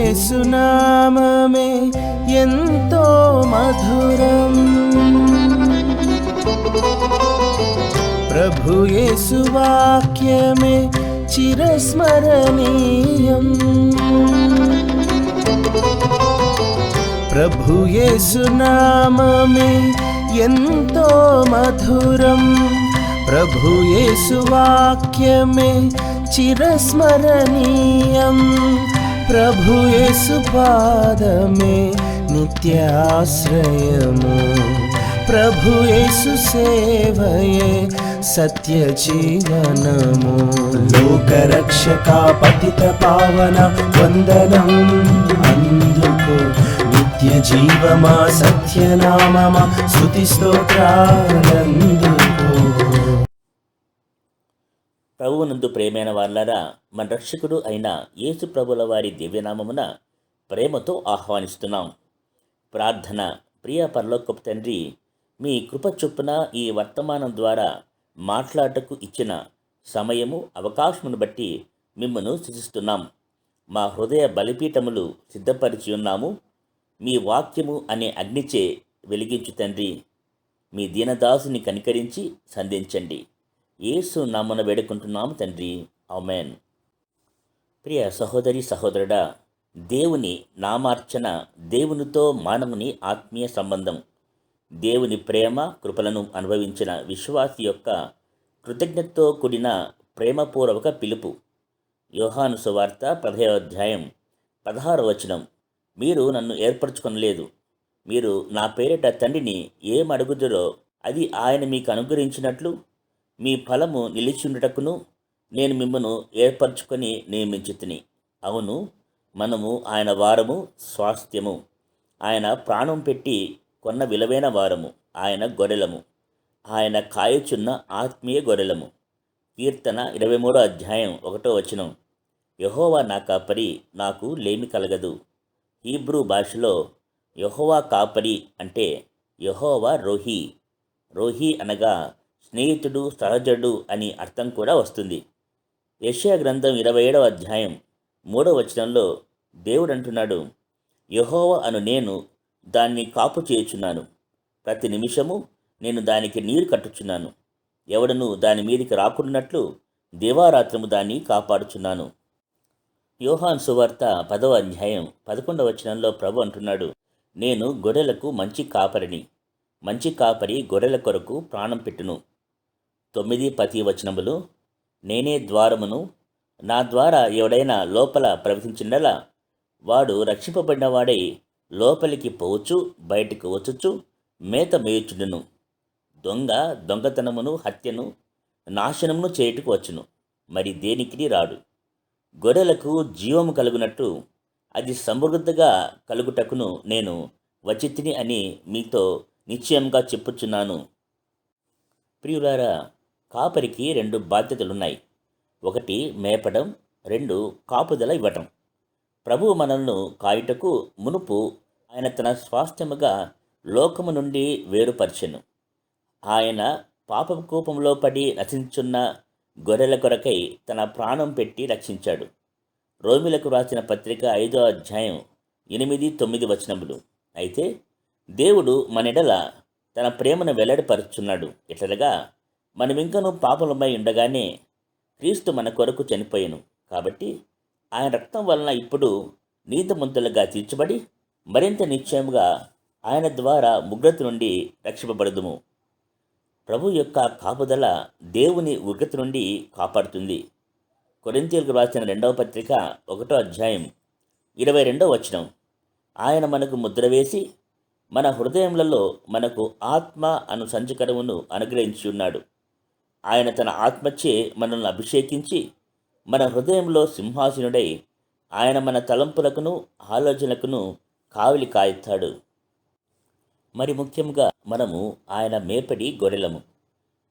యేసునామమే ఎంతో మధురం. ప్రభు యేసు వాక్యమే చిరస్మరణీయం. ప్రభు యేసునామమే ఎంతో మధురం. ప్రభు యేసు వాక్యమే చిరస్మరణీయం. ప్రభు యేసు పాదమే నిత్యాశ్రయము. ప్రభు యేసు సేవయే సత్య జీవనము. లోకరక్షక పతిత పావన వందనం అందుకు. నిత్య జీవమా సత్యనామమా స్తుతి స్తోత్రాలందుకు. ప్రభువునందు ప్రేమైన వారలారా, మన రక్షకుడు అయిన యేసు ప్రభుల వారి దివ్యనామమున ప్రేమతో ఆహ్వానిస్తున్నాం. ప్రార్థన. ప్రియ పరలోకపు తండ్రి, మీ కృప చొప్పున ఈ వర్తమానం ద్వారా మాట్లాడటకు ఇచ్చిన సమయము అవకాశమును బట్టి మిమ్మను స్తుతిస్తున్నాం. మా హృదయ బలిపీఠములు సిద్ధపరిచి ఉన్నాము. మీ వాక్యము అనే అగ్నిచే వెలిగించు తండ్రి. మీ దీనదాసుని కనికరించి సంధించండి. యేసు నామమున వేడుకుంటున్నాము తండ్రి, ఆమేన్. ప్రియ సహోదరి సహోదరుడా, దేవుని నామార్చన దేవునితో మానవుని ఆత్మీయ సంబంధం. దేవుని ప్రేమ కృపలను అనుభవించిన విశ్వాసి యొక్క కృతజ్ఞతతో కూడిన ప్రేమపూర్వక పిలుపు. యోహాను సువార్త 10వ అధ్యాయం 16వ వచనం. మీరు నన్ను ఏర్పరచుకొనలేదు. మీరు నా పేరిట తండ్రిని ఏమడుగుదురో అది ఆయన మీకు అనుగ్రహించినట్లు మీ ఫలము నిలిచిండుటకును నేను మిమ్మను ఏర్పరచుకొని నియమించితిని. అవును, మనము ఆయన వారము, స్వాస్థ్యము. ఆయన ప్రాణం పెట్టి కొన్న విలువైన వారము. ఆయన గొర్రెలము. ఆయన కాయచున్న ఆత్మీయ గొర్రెలము. కీర్తన 23వ అధ్యాయం 1వ వచనం. యెహోవా నా కాపరి, నాకు లేమి కలగదు. హీబ్రూ భాషలో యెహోవా కాపరి అంటే యెహోవా రోహీ. రోహీ అనగా స్నేహితుడు, సహజడు అని అర్థం కూడా వస్తుంది. యెషయా గ్రంథం 27వ అధ్యాయం 3వ వచనంలో దేవుడు అంటున్నాడు, యెహోవా అను నేను దాన్ని కాపు చేయుచున్నాను. ప్రతి నిమిషము నేను దానికి నీరు కట్టుచున్నాను. ఎవడను దాని మీదికి రాకున్నట్లు దివారాత్రము దాన్ని కాపాడుచున్నాను. యోహాను సువార్త 10వ అధ్యాయం 11వ వచనంలో ప్రభు అంటున్నాడు, నేను గొర్రెలకు మంచి కాపరిని. మంచి కాపరి గొర్రెల కొరకు ప్రాణం పెట్టును. 9-10 వచనములు. నేనే ద్వారమును. నా ద్వారా ఎవడైనా లోపల ప్రవేశించిండలా వాడు రక్షింపబడినవాడై లోపలికి పోవచ్చు, బయటకు వచ్చుచు మేత మేయుచుండును. దొంగ దొంగతనమును, హత్యను, నాశనమును చేయుటకు వచ్చును, మరి దేనికి రాడు. గొర్రెలకు జీవము కలుగునట్టు అది సమృద్ధిగా కలుగుటకును నేను వచ్చితిని అని మీతో నిశ్చయంగా చెప్పుచున్నాను. ప్రియులారా, కాపరికి 2 బాధ్యతలున్నాయి. 1 మేపడం, 2 కాపుదల ఇవ్వటం. ప్రభువు మనల్ని కాయుటకు మునుపు ఆయన తన స్వాస్థ్యముగా లోకము నుండి వేరుపరచెను. ఆయన పాపకూపంలో పడి నశించున్న గొర్రెల కొరకై తన ప్రాణం పెట్టి రక్షించాడు. రోమిలకు రాసిన పత్రిక 5వ అధ్యాయం 8-9 వచనములు. అయితే దేవుడు మనెడల తన ప్రేమను వెల్లడిపరుచున్నాడు. ఎట్లనగా మనమింకనూ పాపలమై ఉండగానే క్రీస్తు మన కొరకు చనిపోయెను. కాబట్టి ఆయన రక్తం వలన ఇప్పుడు నీతిమంతులుగా తీర్చబడి మరింత నిశ్చయముగా ఆయన ద్వారా ఉగ్రత నుండి రక్షింపబడదుము. ప్రభు యొక్క కాపుదల దేవుని ఉగ్రత నుండి కాపాడుతుంది. కొరింథీయులకు రాసిన 2వ పత్రిక 1వ అధ్యాయం 22వ వచనం. ఆయన మనకు ముద్ర వేసి మన హృదయములలో మనకు ఆత్మ అను సంచకరమును అనుగ్రహించి ఉన్నాడు. ఆయన తన ఆత్మచే మనల్ని అభిషేకించి మన హృదయంలో సింహాసనుడై ఆయన మన తలంపులకును ఆలోచనలకును కావలి కాయిస్తాడు. మరి ముఖ్యంగా మనము ఆయన మేపడి గొర్రెలము.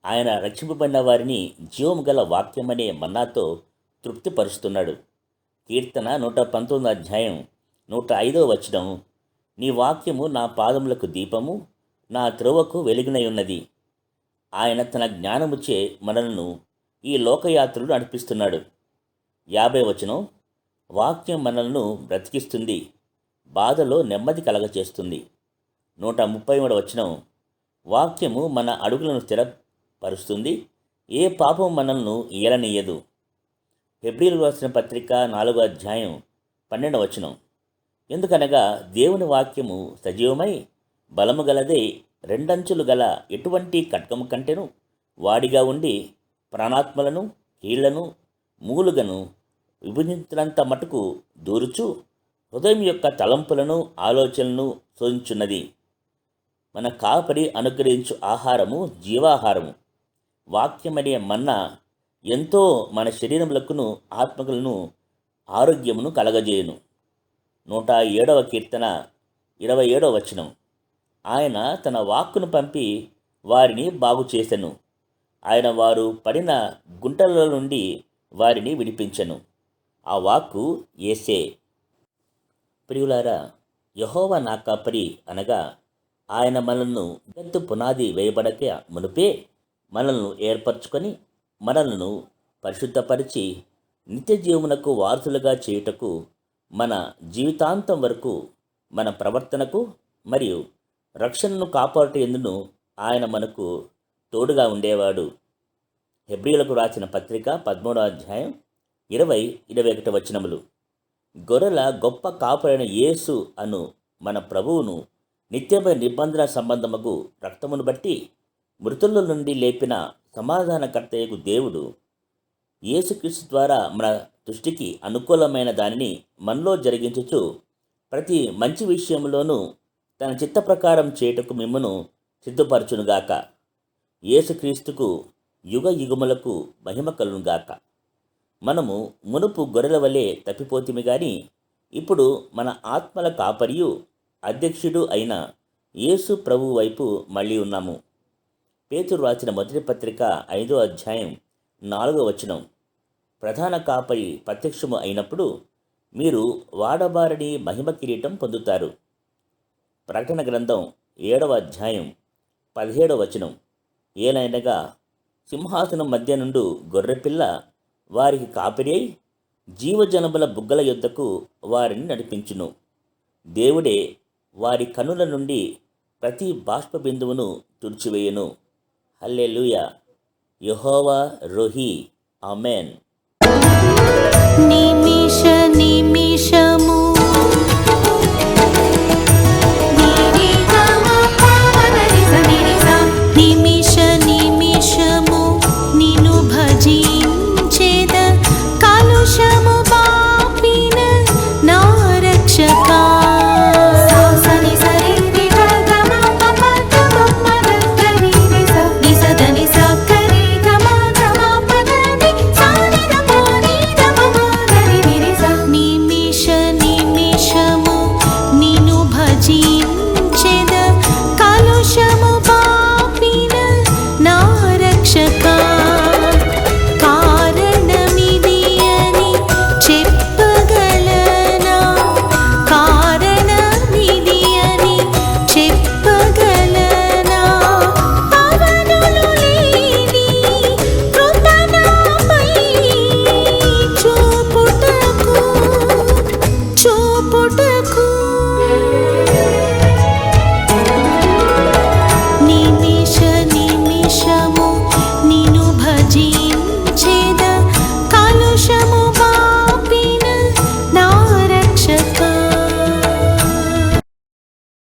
ఆయన రక్షింపబడిన వారిని జీవము గల వాక్యమనే మన్నాతో తృప్తిపరుస్తున్నాడు. కీర్తన 119వ అధ్యాయం 105వ వచనం. నీ వాక్యము నా పాదములకు దీపము, నా త్రోవకు వెలుగునై ఉన్నది. ఆయన తన జ్ఞానముచే మనలను ఈ లోకయాత్రలు నడిపిస్తున్నాడు. 50వ వచనం. వాక్యం మనల్ని బ్రతికిస్తుంది, బాధలో నెమ్మది కలగచేస్తుంది. 133 వచనం, వాక్యము మన అడుగులను స్థిరపరుస్తుంది, ఏ పాపం మనల్ని ఏలనీయదు. హెబ్రీయులకు రాసిన పత్రిక 4వ అధ్యాయం 12వ వచనం, ఎందుకనగా దేవుని వాక్యము సజీవమై బలము గలదే, రెండంచులు గల ఎటువంటి ఖడ్గము కంటెను వాడిగా ఉండి ప్రాణాత్మలను కీళ్లను మూలుగను విభజించినంత మటుకు దూరుచు హృదయం యొక్క తలంపులను ఆలోచనలను శోధించున్నది. మన కాపరి అనుగ్రహించు ఆహారము జీవాహారము. వాక్యమనే మన్నా ఎంతో మన శరీరములకును ఆత్మకులను ఆరోగ్యమును కలగజేయును. 107వ కీర్తన 27వ వచనం, ఆయన తన వాక్కును పంపి వారిని బాగు చేసెను, ఆయన వారు పడిన గుంటల నుండి వారిని విడిపించెను. ఆ వాక్కు యేసే. ప్రియులారా, యెహోవా నా కాపరి అనగా ఆయన మనల్ని గద్దు పునాది వేయబడక మునుపే మనల్ని ఏర్పరచుకొని మనలను పరిశుద్ధపరిచి నిత్య జీవమునకు వారసులుగా చేయుటకు, మన జీవితాంతం వరకు మన ప్రవర్తనకు మరియు రక్షణను కాపాడుట ఎందును ఆయన మనకు తోడుగా ఉండేవాడు. హెబ్రీయులకు రాసిన పత్రిక 13వ అధ్యాయం 20-21 వచనములు, గొర్రెల గొప్ప కాపురైన యేసు అను మన ప్రభువును నిత్యమైన నిబంధన సంబంధముగు రక్తమును బట్టి మృతుల నుండి లేపిన సమాధానకర్తయగు దేవుడు యేసుక్రీస్తు ద్వారా మన దృష్టికి అనుకూలమైన దానిని మనలో జరిగించుచు ప్రతి మంచి విషయంలోనూ తన చిత్త ప్రకారం చేయుటకు మిమ్మును సిద్ధపరచునుగాక. యేసుక్రీస్తుకు యుగ యుగములకు మహిమ కలుగునుగాక. మనము మునుపు గొర్రెల వలె తప్పిపోతిమి గాని ఇప్పుడు మన ఆత్మల కాపరియు అధ్యక్షుడు అయిన యేసు ప్రభు వైపు మళ్ళీ ఉన్నాము. పేతురు రాసిన మొదటి పత్రిక 5వ అధ్యాయం 4వ వచనం, ప్రధాన కాపరి ప్రత్యక్షము అయినప్పుడు మీరు వాడబారని మహిమ కిరీటం పొందుతారు. ప్రకటన గ్రంథం 7వ అధ్యాయం 17వ వచనం, ఏలైనగా సింహాసనం మధ్య నుండి గొర్రెపిల్ల వారికి కాపరి అయి జీవజనముల బుగ్గల యొద్దకు వారిని నడిపించును. దేవుడే వారి కనుల నుండి ప్రతి బాష్ప బిందువును తుడిచివేయును. హల్లెలూయా. యెహోవా రోహి. ఆమెన్. నిమిష నిమిష